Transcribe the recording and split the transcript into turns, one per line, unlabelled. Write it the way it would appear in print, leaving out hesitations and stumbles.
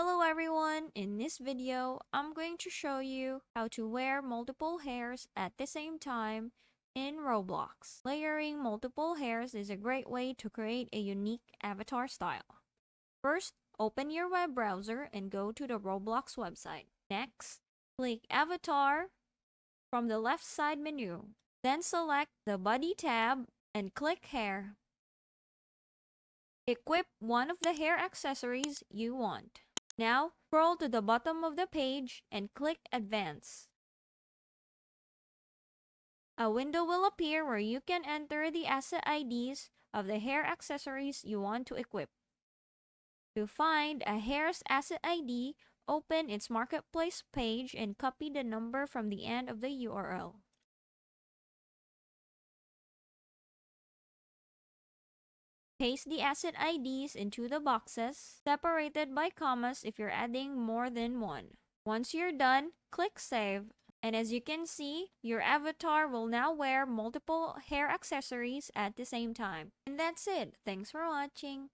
Hello everyone, in this video, I'm going to show you how to wear multiple hairs at the same time in Roblox. Layering multiple hairs is a great way to create a unique avatar style. First, open your web browser and go to the Roblox website. Next, click Avatar from the left side menu. Then select the Body tab and click Hair. Equip one of the hair accessories you want. Now, scroll to the bottom of the page and click Advance. A window will appear where you can enter the asset IDs of the hair accessories you want to equip. To find a hair's asset ID, open its marketplace page and copy the number from the end of the URL. Paste the asset IDs into the boxes, separated by commas if you're adding more than one. Once you're done, click Save. And as you can see, your avatar will now wear multiple hair accessories at the same time. And that's it. Thanks for watching.